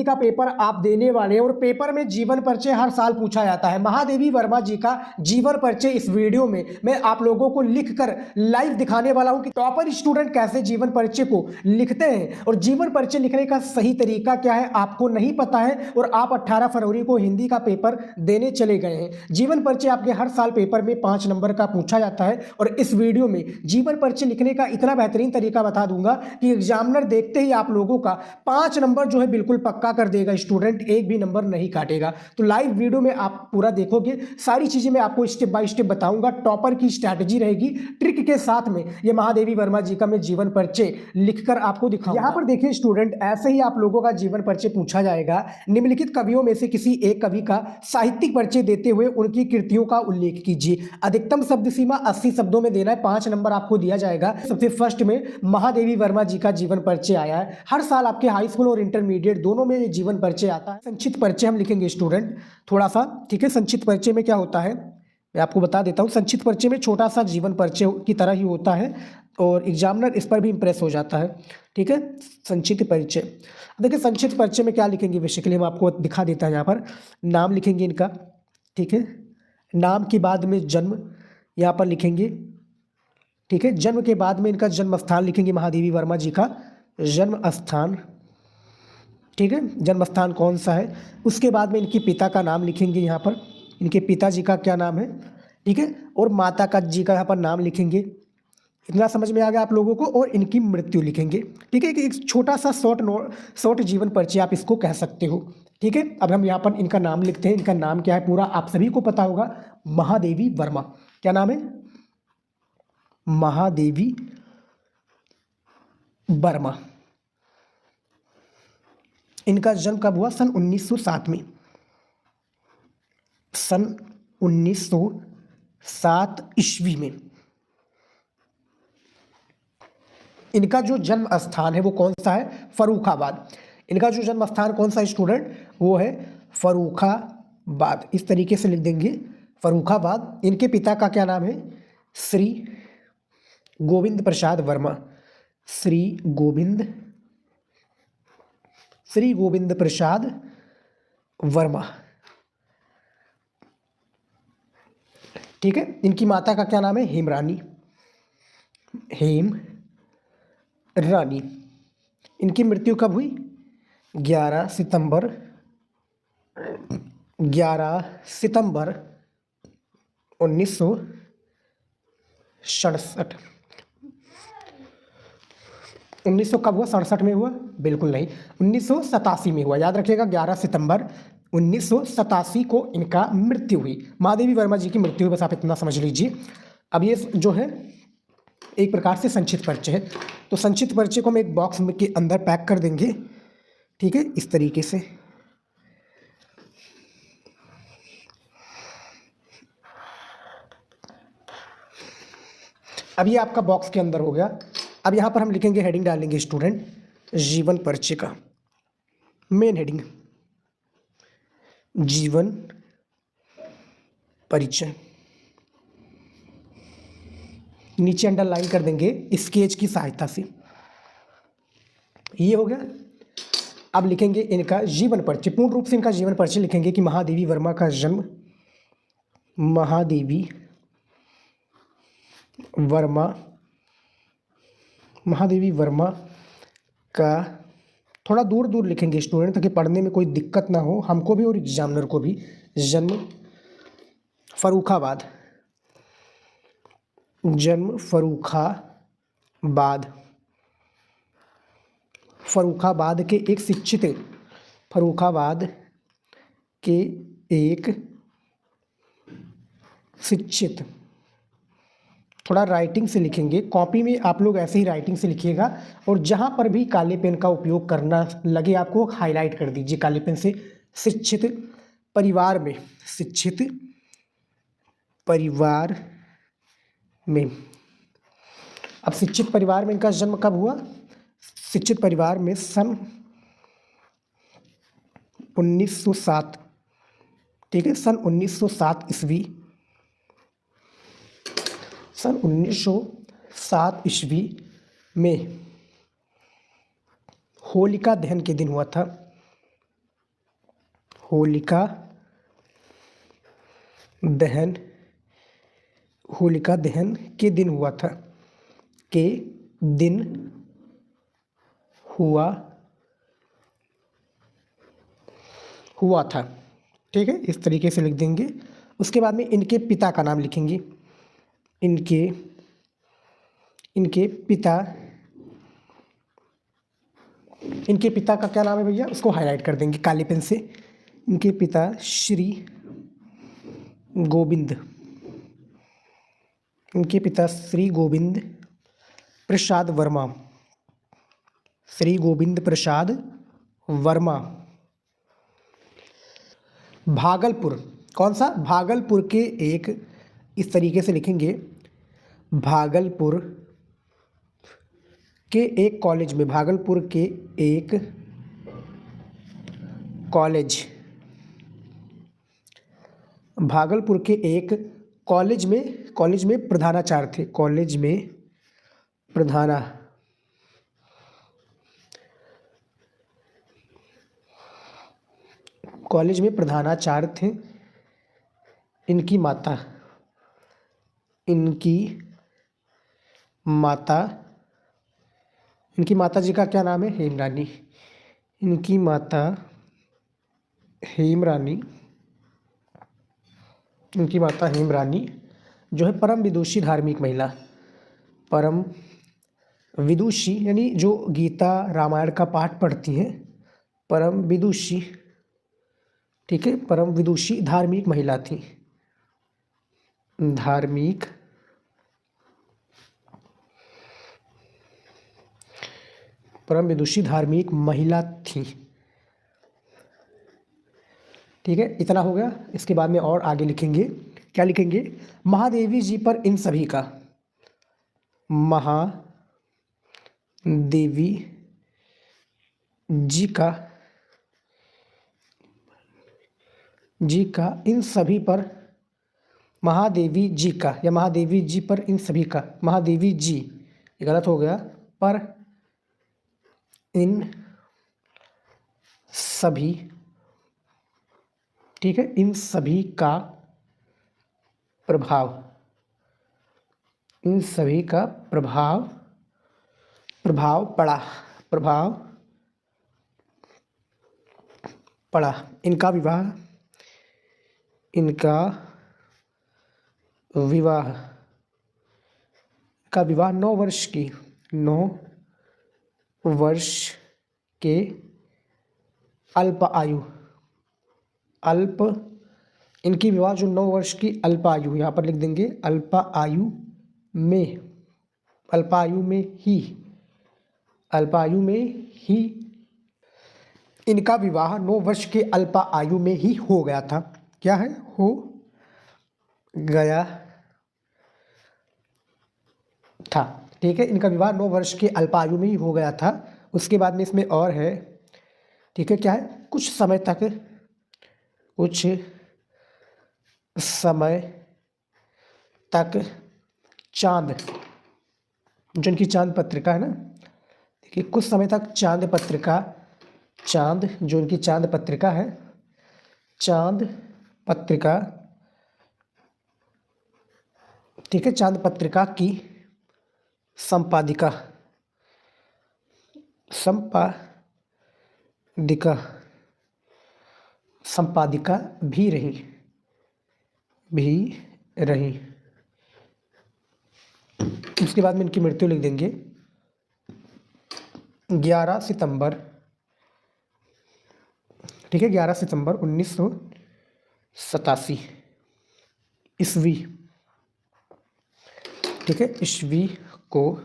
हिंदी का पेपर आप देने वाले हैं और पेपर में जीवन परिचय हर साल पूछा जाता है। महादेवी वर्मा जी का जीवन परिचय इस वीडियो में मैं आप लोगों को लिखकर लाइव दिखाने वाला हूं कि टॉपर स्टूडेंट कैसे जीवन परिचय को लिखते हैं और जीवन परिचय लिखने का सही तरीका क्या है आपको नहीं पता है और आप 18 फरवरी को हिंदी का पेपर देने चले गए हैं। जीवन परिचय आपके हर साल पेपर में 5 नंबर का पूछा जाता है और इस वीडियो में जीवन परिचय लिखने का इतना बेहतरीन तरीका बता दूंगा कि एग्जामिनर देखते ही आप लोगों का 5 नंबर जो है बिल्कुल पक्का कर देगा, स्टूडेंट एक भी नंबर नहीं काटेगा। तो लाइव वीडियो में आप पूरा देखोगे, सारी चीजें मैं आपको स्टेप बाय स्टेप बताऊंगा। टॉपर की स्ट्रैटेजी रहेगी, ट्रिक के साथ में ये महादेवी वर्मा जी का मैं जीवन परिचय लिखकर आपको दिखाऊंगा। यहाँ पर देखिए स्टूडेंट, ऐसे ही आप लोगों का जीवन परिचय पूछा जाएगा। निम्नलिखित कवियों में से किसी एक कवि का साहित्यिक परिचय देते हुए उनकी कृतियों का उल्लेख कीजिए। अधिकतम शब्द सीमा 80 शब्दों में देना है, 5 नंबर आपको दिया जाएगा। सबसे फर्स्ट में महादेवी वर्मा जी का जीवन परिचय आया है। हर साल आपके हाई स्कूल और इंटरमीडिएट दोनों में ये जीवन परिचय आता है। संक्षिप्त परिचय हम लिखेंगे स्टूडेंट थोड़ा सा, ठीक है। संक्षिप्त परिचय में क्या होता है मैं आपको बता देता हूँ। संक्षिप्त परिचय में छोटा सा जीवन परिचय की तरह ही होता है और एग्जामिनर इस पर भी इंप्रेस हो जाता है, ठीक है। संक्षिप्त परिचय, देखिए संक्षिप्त परिचय में क्या लिखेंगे बेसिकली हम आपको दिखा देता है। यहाँ पर नाम लिखेंगे इनका, ठीक है। नाम के बाद में जन्म यहाँ पर लिखेंगे, ठीक है। जन्म के बाद में इनका जन्म स्थान लिखेंगे, महादेवी वर्मा जी का जन्म स्थान, ठीक है। जन्म स्थान कौन सा है। उसके बाद में इनके पिता का नाम लिखेंगे, यहाँ पर इनके पिताजी का क्या नाम है, ठीक है। और माता का जी का यहाँ पर नाम लिखेंगे। इतना समझ में आ गया आप लोगों को। और इनकी मृत्यु लिखेंगे, ठीक है। कि एक छोटा सा शॉर्ट जीवन परिचय आप इसको कह सकते हो, ठीक है। अब हम यहाँ पर इनका नाम लिखते हैं। इनका नाम क्या है पूरा आप सभी को पता होगा, महादेवी वर्मा। क्या नाम है, महादेवी वर्मा। इनका जन्म कब हुआ, सन 1907 में, सन 1907 ईस्वी में। इनका जो जन्म स्थान है वो कौन सा है, फर्रुखाबाद। इनका जो जन्म स्थान कौन सा है स्टूडेंट, वो है फर्रुखाबाद। इस तरीके से लिख देंगे, फर्रुखाबाद। इनके पिता का क्या नाम है, श्री गोविंद प्रसाद वर्मा। श्री गोविंद प्रसाद वर्मा, ठीक है। इनकी माता का क्या नाम है, हेमरानी, हेम रानी। इनकी मृत्यु कब हुई, 11 सितंबर 1967। 1900 कब हुआ, 67 में हुआ, बिल्कुल नहीं, 1987 में हुआ। याद रखिएगा 11 सितंबर 1987 को इनका मृत्यु हुई। महादेवी वर्मा जी की मृत्यु हुई, बस आप इतना समझ लीजिए। अब ये जो है एक प्रकार से संक्षिप्त परिचय है। तो संक्षिप्त परिचय को हम एक बॉक्स में के अंदर पैक कर देंगे, ठीक है, इस तरीके से। अब ये आपका बॉक्स के अंदर हो गया। अब यहाँ पर हम लिखेंगे, हेडिंग डालेंगे स्टूडेंट, जीवन परिचय का मेन हेडिंग, जीवन परिचय। नीचे अंडरलाइन कर देंगे स्केच की सहायता से। ये हो गया। अब लिखेंगे इनका जीवन परिचय, पूर्ण रूप से इनका जीवन परिचय लिखेंगे कि महादेवी वर्मा का जन्म, महादेवी वर्मा का, थोड़ा दूर दूर लिखेंगे स्टूडेंट ताकि पढ़ने में कोई दिक्कत ना हो हमको भी और एग्जामिनर को भी। जन्म फर्रुखाबाद, जन्म फर्रुखाबाद, फर्रुखाबाद के एक शिक्षित, फर्रुखाबाद के एक शिक्षित। थोड़ा राइटिंग से लिखेंगे, कॉपी में आप लोग ऐसे ही राइटिंग से लिखिएगा और जहाँ पर भी काले पेन का उपयोग करना लगे आपको हाईलाइट कर दीजिए काले पेन से। शिक्षित परिवार में, शिक्षित परिवार में। अब शिक्षित परिवार में इनका जन्म कब हुआ, शिक्षित परिवार में सन 1907, ठीक है, सन 1907 ईस्वी, सन 1907 ईस्वी में होलिका दहन के दिन हुआ था। होलिका दहन, होलिका दहन के दिन हुआ था, के दिन हुआ था। ठीक है, इस तरीके से लिख देंगे। उसके बाद में इनके पिता का नाम लिखेंगे। इनके पिता, इनके पिता का क्या नाम है भैया, उसको हाईलाइट कर देंगे काली पेन से। इनके पिता श्री गोविंद, इनके पिता श्री गोविंद प्रसाद वर्मा, श्री गोविंद प्रसाद वर्मा। भागलपुर, कौन सा, भागलपुर के एक, इस तरीके से लिखेंगे, भागलपुर के एक कॉलेज में, भागलपुर के एक कॉलेज, भागलपुर के एक कॉलेज में प्रधानाचार्य थे, कॉलेज में प्रधानाचार्य थे। इनकी माता जी का क्या नाम है, हेमरानी। इनकी माता हेमरानी, इनकी माता हेमरानी जो है परम विदुषी धार्मिक महिला, परम विदुषी यानी जो गीता रामायण का पाठ पढ़ती हैं, परम विदुषी, ठीक है, परम विदुषी धार्मिक महिला थी, धार्मिक परम विदुषी धार्मिक महिला थी। ठीक है, इतना हो गया। इसके बाद में और आगे लिखेंगे, क्या लिखेंगे, महादेवी जी पर इन सभी का, महादेवी जी का इन सभी पर, महादेवी जी का या महादेवी जी पर इन सभी का, महादेवी जी, ये गलत हो गया, पर इन सभी, ठीक है, इन सभी का प्रभाव, इन सभी का प्रभाव पड़ा, इनका विवाह 9 वर्ष के इनकी विवाह जो 9 वर्ष की अल्प आयु, यहाँ पर लिख देंगे अल्प आयु में ही इनका विवाह 9 वर्ष के अल्प आयु में ही हो गया था। क्या है, हो गया था। ठीक है, इनका विवाह 9 वर्ष के अल्प आयु में ही हो गया था। उसके बाद में इसमें और है, ठीक है, क्या है, कुछ समय तक चांद, जो इनकी चांद पत्रिका है ना, देखिए कुछ समय तक चांद जो इनकी चांद पत्रिका है, चांद पत्रिका, ठीक है, चांद पत्रिका की संपादिका भी रही। उसके बाद में इनकी मृत्यु लिख देंगे 11 सितंबर, ठीक है, 11 सितंबर 1987 ईस्वी, ठीक है, ईस्वी को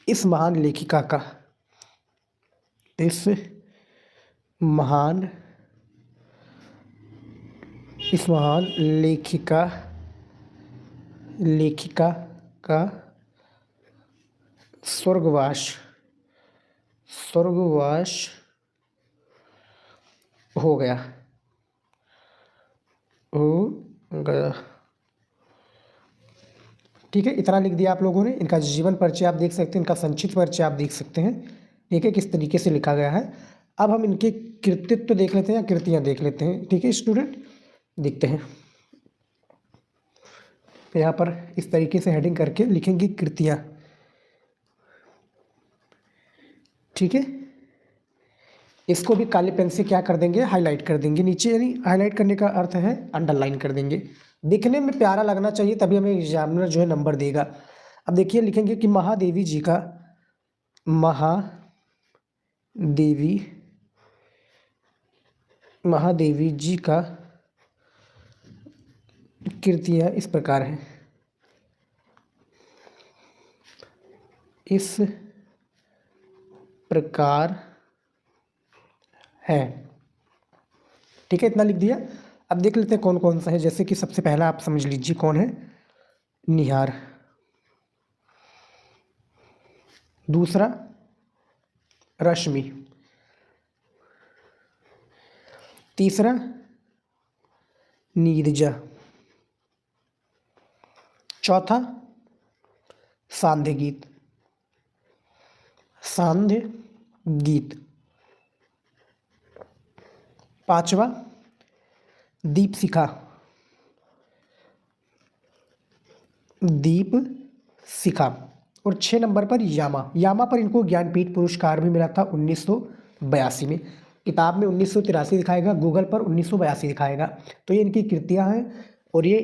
इस महान लेखिका का, लेखिका का स्वर्गवास हो गया। ठीक है, इतना लिख दिया आप लोगों ने। इनका जीवन परिचय आप देख सकते हैं, इनका संक्षिप्त परिचय आप देख सकते हैं, ठीक है, किस तरीके से लिखा गया है। अब हम इनके कृतित्व देख लेते हैं या कृतियाँ देख लेते हैं। ठीक है स्टूडेंट, देखते हैं। यहाँ पर इस तरीके से हेडिंग करके लिखेंगे कृतियाँ। ठीक है, इसको भी काले पेन से क्या कर देंगे, हाईलाइट कर देंगे नीचे, यानी हाईलाइट करने का अर्थ है अंडरलाइन कर देंगे। दिखने में प्यारा लगना चाहिए, तभी हमें एग्जामिनर जो है नंबर देगा। अब देखिए लिखेंगे कि महादेवी जी का कृतियाँ इस प्रकार हैं। इस प्रकार है। ठीक है, इतना लिख दिया। अब देख लेते हैं कौन कौन सा है। जैसे कि सबसे पहला आप समझ लीजिए कौन है, निहार। दूसरा रश्मि। तीसरा नीरजा। चौथा सांध्य गीत। पांचवा दीपशिखा। और 6 नंबर पर यामा पर इनको ज्ञानपीठ पुरस्कार भी मिला था 1982 में। किताब में 1983 दिखाएगा, गूगल पर 1982 दिखाएगा। तो ये इनकी कृतियां हैं और ये